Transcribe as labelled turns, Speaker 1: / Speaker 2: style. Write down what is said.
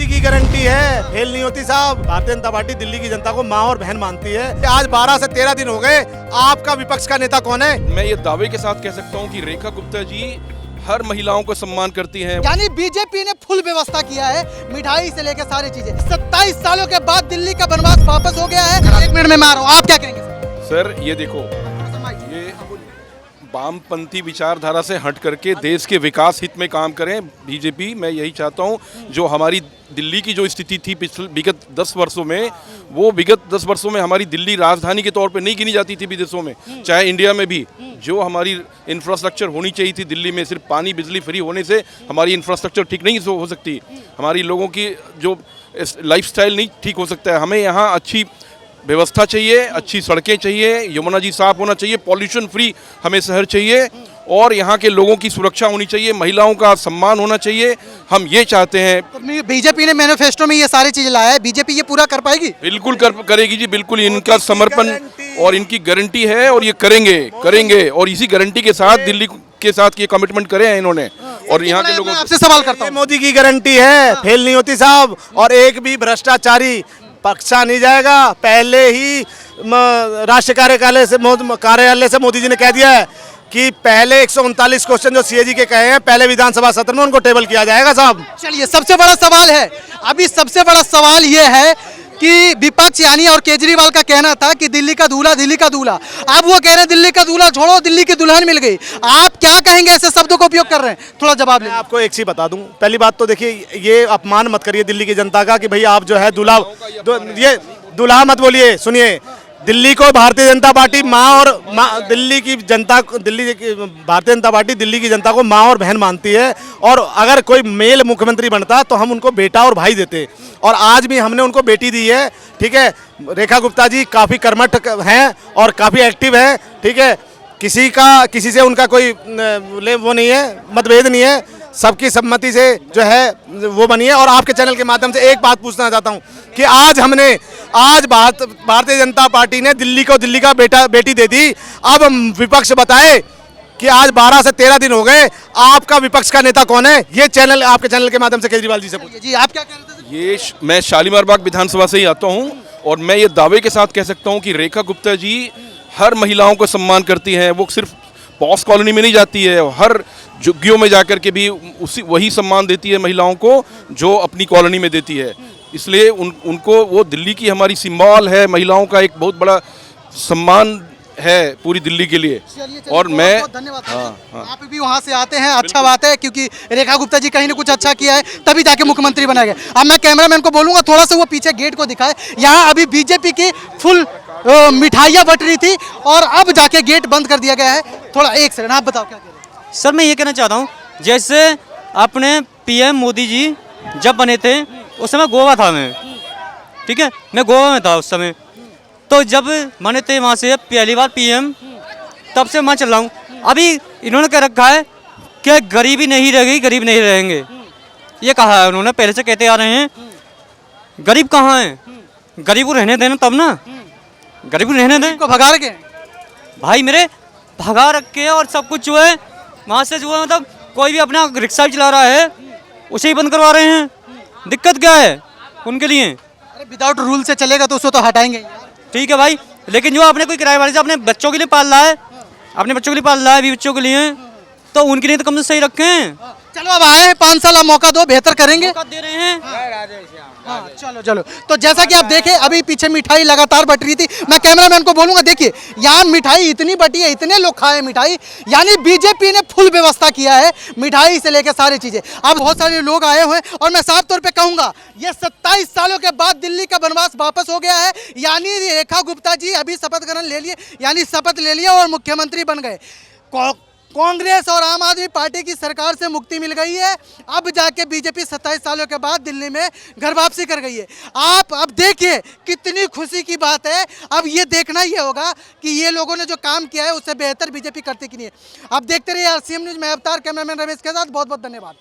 Speaker 1: मोदी की गारंटी है, फेल नहीं होती साहब। भारतीय जनता पार्टी दिल्ली की जनता को माँ और बहन मानती है। आज 12 से 13 दिन हो गए, आपका विपक्ष का नेता कौन है?
Speaker 2: मैं ये दावे के साथ कह सकता हूँ कि रेखा गुप्ता जी हर महिलाओं को सम्मान करती हैं।
Speaker 3: यानी बीजेपी ने फुल व्यवस्था किया है, मिठाई से लेकर सारी चीजें। 27 सालों के बाद दिल्ली का बनवास वापस हो गया है। 1 मिनट में मारो, आप क्या कहेंगे
Speaker 2: सर ये देखो, ये वामपंथी विचारधारा से हट करके देश के विकास हित में काम करें बीजेपी। मैं यही चाहता हूं, जो हमारी दिल्ली की जो स्थिति थी पिछले विगत 10 वर्षों में, वो विगत 10 वर्षों में हमारी दिल्ली राजधानी के तौर पे नहीं गिनी जाती थी विदेशों में, चाहे इंडिया में भी। जो हमारी इंफ्रास्ट्रक्चर होनी चाहिए थी दिल्ली में, सिर्फ पानी बिजली फ्री होने से हमारी इंफ्रास्ट्रक्चर ठीक नहीं हो सकती, हमारी लोगों की जो लाइफस्टाइल नहीं ठीक हो सकता है। हमें यहाँ अच्छी व्यवस्था चाहिए, अच्छी सड़कें चाहिए, यमुना जी साफ होना चाहिए, पॉल्यूशन फ्री हमें शहर चाहिए, और यहाँ के लोगों की सुरक्षा होनी चाहिए, महिलाओं का सम्मान होना चाहिए। हम ये चाहते हैं।
Speaker 3: तो बीजेपी ने मैनिफेस्टो में ये सारी चीजें लाया है, बीजेपी ये पूरा कर पाएगी?
Speaker 2: बिल्कुल करेगी जी, बिल्कुल। इनका समर्पण और इनकी गारंटी है, और ये करेंगे और इसी गारंटी के साथ दिल्ली के साथ ये कमिटमेंट करे हैं इन्होंने। और यहाँ के लोगों
Speaker 3: आपसे सवाल करता हूँ,
Speaker 1: मोदी की गारंटी है, फेल नहीं होती साहब। और एक भी भ्रष्टाचारी बख्शा नहीं जाएगा। पहले ही राष्ट्रीय कार्यालय से मोदी जी ने कह दिया है कि पहले 139 क्वेश्चन जो सीएजी के कहे हैं, पहले विधानसभा सत्र में उनको टेबल किया जाएगा साहब।
Speaker 3: चलिए, सबसे बड़ा सवाल है, अभी सबसे बड़ा सवाल ये है कि विपक्ष यानी और केजरीवाल का कहना था कि दिल्ली का दूल्हा, दिल्ली का दूल्हा। अब वो कह रहे हैं दिल्ली का दूल्हा छोड़ो, दिल्ली की दुल्हन मिल गई। आप क्या कहेंगे, ऐसे शब्दों का उपयोग कर रहे हैं? थोड़ा जवाब
Speaker 1: मैं आपको एक चीज बता दूं। पहली बात तो देखिए, ये अपमान मत करिए दिल्ली की जनता का कि भाई आप जो है ये दूल्हा मत बोलिए। सुनिए, दिल्ली को भारतीय जनता पार्टी दिल्ली की भारतीय जनता पार्टी दिल्ली की जनता को माँ और बहन मानती है। और अगर कोई मेल मुख्यमंत्री बनता तो हम उनको बेटा और भाई देते, और आज भी हमने उनको बेटी दी है। ठीक है, रेखा गुप्ता जी काफ़ी कर्मठ हैं और काफ़ी एक्टिव है। ठीक है, किसी से उनका कोई वो नहीं है, मतभेद नहीं है, सबकी सम्मति से जो है वो बनी है। और आपके चैनल के माध्यम से एक बात पूछना चाहता हूँ कि आज भारतीय जनता पार्टी ने दिल्ली का बेटी दे दी। अब विपक्ष बताए कि आज 12 से 13 दिन हो गए, आपका विपक्ष का नेता कौन है? ये चैनल आपके चैनल के माध्यम से केजरीवाल जी से पूछिए।
Speaker 3: जी, आप क्या कह रहे थे?
Speaker 2: ये मैं शालीमार बाग विधानसभा से ही आता हूँ, और मैं ये दावे के साथ कह सकता हूँ कि रेखा गुप्ता जी हर महिलाओं को सम्मान करती हैं। वो सिर्फ पॉस कॉलोनी में नहीं जाती है, हर झुग्गियों में जाकर के भी वही सम्मान देती है महिलाओं को जो अपनी कॉलोनी में देती है। इसलिए उनको वो दिल्ली की हमारी सिंबल है, महिलाओं का एक बहुत बड़ा सम्मान है पूरी दिल्ली के लिए। और मैं
Speaker 3: धन्यवाद। हाँ। आप भी वहाँ से आते हैं, अच्छा बात है, क्योंकि रेखा गुप्ता जी कहीं ने कुछ अच्छा किया है तभी जाके मुख्यमंत्री बनाए गए। अब मैं कैमरामैन को बोलूंगा थोड़ा सा वो पीछे गेट को दिखाए। यहाँ अभी बीजेपी की फुल मिठाइयाँ बट रही थी और अब जाके गेट बंद कर दिया गया है। थोड़ा एक सेकंड, आप बताओ क्या कह रहे हैं?
Speaker 4: सर मैं ये कहना चाहता हूँ, जैसे अपने पीएम मोदी जी जब बने थे उस समय गोवा था मैं, ठीक है, मैं गोवा में था उस समय। तो जब बने थे वहाँ से पहली बार पीएम, तब से मैं चल रहा हूँ। अभी इन्होंने कह रखा है कि गरीबी नहीं रहेगी, गरीब नहीं रहेंगे, ये कहा है उन्होंने, पहले से कहते आ रहे हैं। गरीब कहाँ है? गरीब को रहने देना तब ना, गरीब को रहने दें।
Speaker 3: को भगा रखे
Speaker 4: भाई मेरे भगा रखे, और सब कुछ जो है वहाँ से जो है, मतलब कोई भी अपना रिक्शा चला रहा है उसे ही बंद करवा रहे हैं। दिक्कत क्या है उनके लिए?
Speaker 3: अरे विदाउट रूल से चलेगा तो उसको तो हटाएंगे।
Speaker 4: ठीक है भाई, लेकिन जो आपने कोई किराए वाले से अपने बच्चों के लिए पाल रहा है, अपने बच्चों के लिए पाल रहा है, अभी बच्चों के लिए, तो उनके लिए तो कम से सही रखें।
Speaker 3: चलो अब आए हैं 5 साल, मौका दो, बेहतर करेंगे।
Speaker 4: मौका दे रहे हैं।
Speaker 3: हाँ, चलो। तो जैसा कि आप देखें, अभी पीछे मिठाई लगातार बट रही थी। मैं कैमरामैन को बोलूंगा, देखिए यहाँ मिठाई इतनी बटी है, इतने लोग खाए मिठाई। यानी बीजेपी ने फुल व्यवस्था किया है, मिठाई से लेकर सारी चीजें। अब बहुत सारे लोग आए हुए हैं, और मैं साफ तौर पे कहूंगा, ये 27 सालों के बाद दिल्ली का बनवास वापस हो गया है। यानी रेखा गुप्ता जी अभी शपथ ग्रहण ले लिए, यानी शपथ ले लिया और मुख्यमंत्री बन गए। कांग्रेस और आम आदमी पार्टी की सरकार से मुक्ति मिल गई है। अब जाके बीजेपी 27 सालों के बाद दिल्ली में घर वापसी कर गई है। आप अब देखिए कितनी खुशी की बात है। अब ये देखना ये होगा कि ये लोगों ने जो काम किया है उससे बेहतर बीजेपी करती कि नहीं है। अब देखते रहिए RCM न्यूज़ में। अवतार कैमरामैन रमेश के साथ बहुत बहुत धन्यवाद।